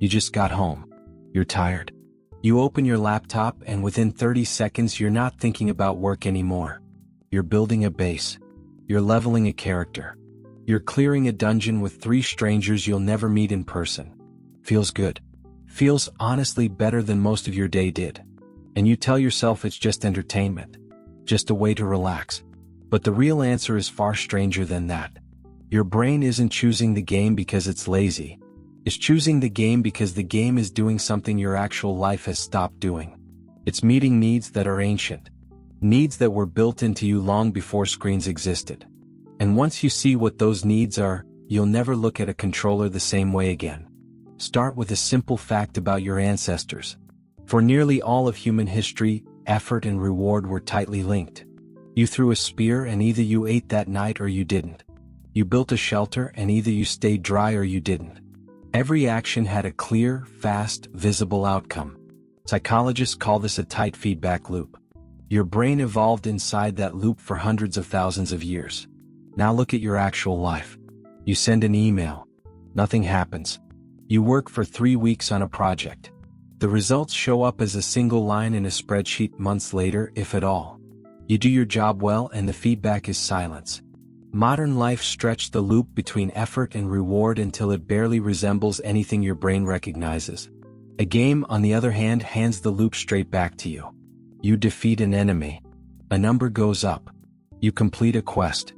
You just got home. You're tired. You open your laptop and within 30 seconds you're not thinking about work anymore. You're building a base. You're leveling a character. You're clearing a dungeon with 3 strangers you'll never meet in person. Feels good. Feels honestly better than most of your day did. And you tell yourself it's just entertainment. Just a way to relax. But the real answer is far stranger than that. Your brain isn't choosing the game because it's lazy. It's choosing the game because the game is doing something your actual life has stopped doing. It's meeting needs that are ancient. Needs that were built into you long before screens existed. And once you see what those needs are, you'll never look at a controller the same way again. Start with a simple fact about your ancestors. For nearly all of human history, effort and reward were tightly linked. You threw a spear and either you ate that night or you didn't. You built a shelter and either you stayed dry or you didn't. Every action had a clear, fast, visible outcome. Psychologists call this a tight feedback loop. Your brain evolved inside that loop for hundreds of thousands of years. Now look at your actual life. You send an email. Nothing happens. You work for 3 weeks on a project. The results show up as a single line in a spreadsheet months later, if at all. You do your job well and the feedback is silence. Modern life stretched the loop between effort and reward until it barely resembles anything your brain recognizes. A game, on the other hand, hands the loop straight back to you. You defeat an enemy. A number goes up. You complete a quest.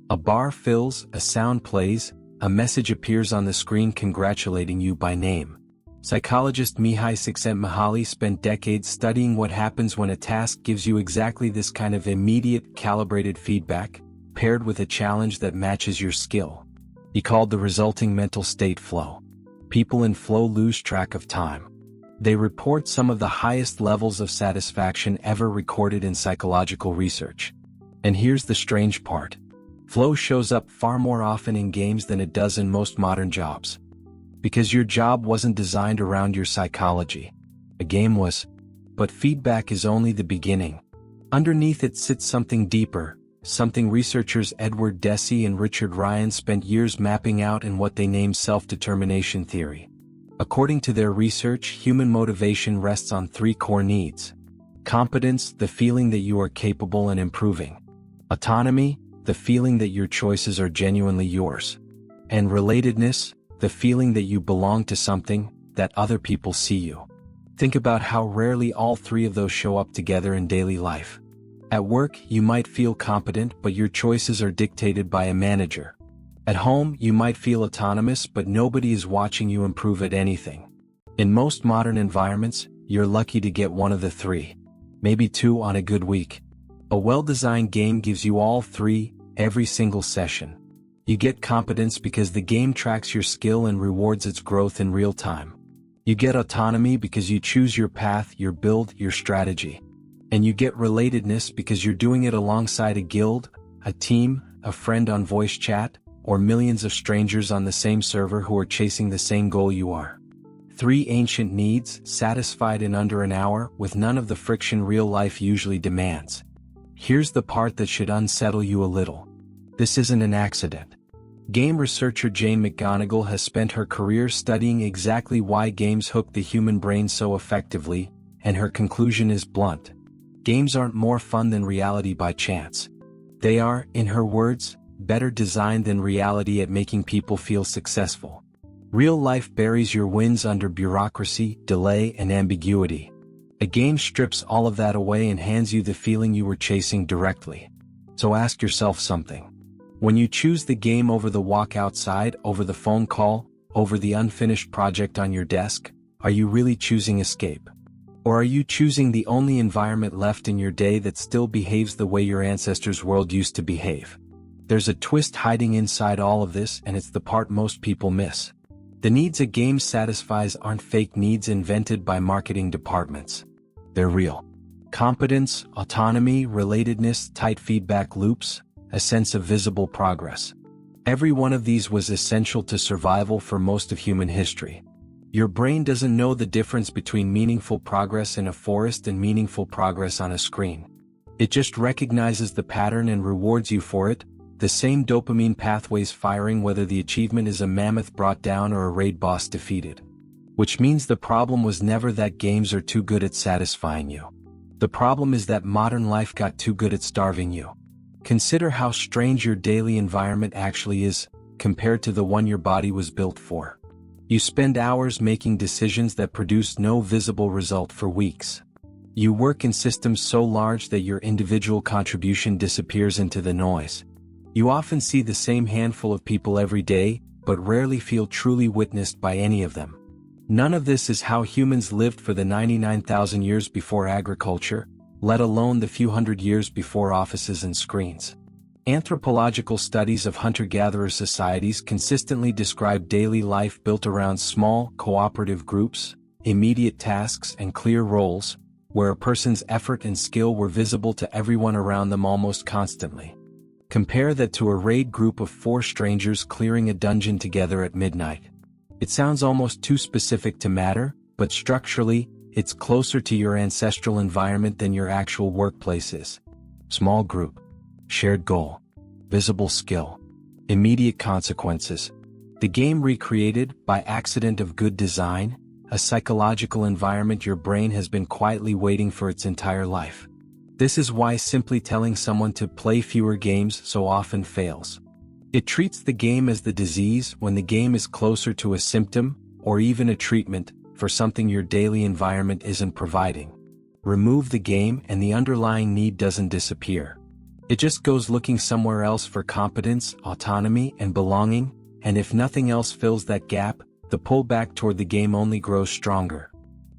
A bar fills, a sound plays, a message appears on the screen congratulating you by name. Psychologist Mihai Csikszentmihalyi spent decades studying what happens when a task gives you exactly this kind of immediate, calibrated feedback, paired with a challenge that matches your skill. He called the resulting mental state flow. People in flow lose track of time. They report some of the highest levels of satisfaction ever recorded in psychological research. And here's the strange part. Flow shows up far more often in games than it does in most modern jobs. Because your job wasn't designed around your psychology. A game was. But feedback is only the beginning. Underneath it sits something deeper, something researchers Edward Deci and Richard Ryan spent years mapping out in what they named self-determination theory. According to their research, human motivation rests on 3 core needs. Competence, the feeling that you are capable and improving. Autonomy, the feeling that your choices are genuinely yours. And relatedness, the feeling that you belong to something, that other people see you. Think about how rarely all 3 of those show up together in daily life. At work, you might feel competent, but your choices are dictated by a manager. At home, you might feel autonomous, but nobody is watching you improve at anything. In most modern environments, you're lucky to get one of the 3. Maybe 2 on a good week. A well-designed game gives you all 3, every single session. You get competence because the game tracks your skill and rewards its growth in real time. You get autonomy because you choose your path, your build, your strategy. And you get relatedness because you're doing it alongside a guild, a team, a friend on voice chat, or millions of strangers on the same server who are chasing the same goal you are. 3 ancient needs, satisfied in under an hour, with none of the friction real life usually demands. Here's the part that should unsettle you a little. This isn't an accident. Game researcher Jane McGonigal has spent her career studying exactly why games hook the human brain so effectively, and her conclusion is blunt. Games aren't more fun than reality by chance. They are, in her words, better designed than reality at making people feel successful. Real life buries your wins under bureaucracy, delay, and ambiguity. A game strips all of that away and hands you the feeling you were chasing directly. So ask yourself something. When you choose the game over the walk outside, over the phone call, over the unfinished project on your desk, are you really choosing escape? Or are you choosing the only environment left in your day that still behaves the way your ancestors' world used to behave? There's a twist hiding inside all of this, and it's the part most people miss. The needs a game satisfies aren't fake needs invented by marketing departments. They're real. Competence, autonomy, relatedness, tight feedback loops, a sense of visible progress. Every one of these was essential to survival for most of human history. Your brain doesn't know the difference between meaningful progress in a forest and meaningful progress on a screen. It just recognizes the pattern and rewards you for it, the same dopamine pathways firing whether the achievement is a mammoth brought down or a raid boss defeated. which means the problem was never that games are too good at satisfying you. The problem is that modern life got too good at starving you. Consider how strange your daily environment actually is, compared to the one your body was built for. You spend hours making decisions that produce no visible result for weeks. You work in systems so large that your individual contribution disappears into the noise. You often see the same handful of people every day, but rarely feel truly witnessed by any of them. None of this is how humans lived for the 99,000 years before agriculture, let alone the few hundred years before offices and screens. Anthropological studies of hunter-gatherer societies consistently describe daily life built around small, cooperative groups, immediate tasks and clear roles, where a person's effort and skill were visible to everyone around them almost constantly. Compare that to a raid group of 4 strangers clearing a dungeon together at midnight. It sounds almost too specific to matter, but structurally, it's closer to your ancestral environment than your actual workplace is. Small group. Shared goal. Visible skill. Immediate consequences. The game recreated, by accident of good design, a psychological environment your brain has been quietly waiting for its entire life. This is why simply telling someone to play fewer games so often fails. It treats the game as the disease when the game is closer to a symptom, or even a treatment, for something your daily environment isn't providing. Remove the game and the underlying need doesn't disappear. It just goes looking somewhere else for competence, autonomy, and belonging, and if nothing else fills that gap, the pull back toward the game only grows stronger.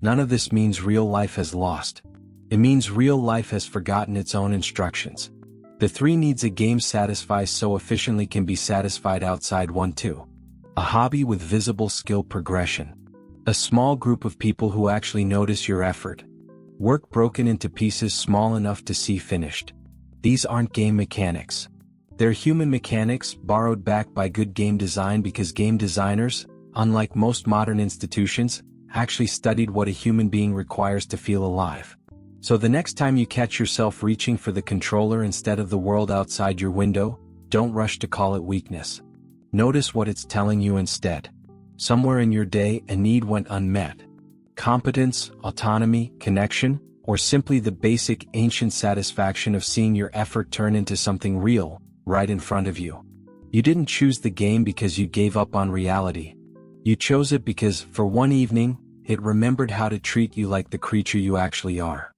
None of this means real life has lost. It means real life has forgotten its own instructions. The 3 needs a game satisfies so efficiently can be satisfied outside one too. A hobby with visible skill progression. A small group of people who actually notice your effort. Work broken into pieces small enough to see finished. These aren't game mechanics. They're human mechanics borrowed back by good game design because game designers, unlike most modern institutions, actually studied what a human being requires to feel alive. So the next time you catch yourself reaching for the controller instead of the world outside your window, don't rush to call it weakness. Notice what it's telling you instead. Somewhere in your day a need went unmet. Competence, autonomy, connection, or simply the basic ancient satisfaction of seeing your effort turn into something real, right in front of you. You didn't choose the game because you gave up on reality. You chose it because, for one evening, it remembered how to treat you like the creature you actually are.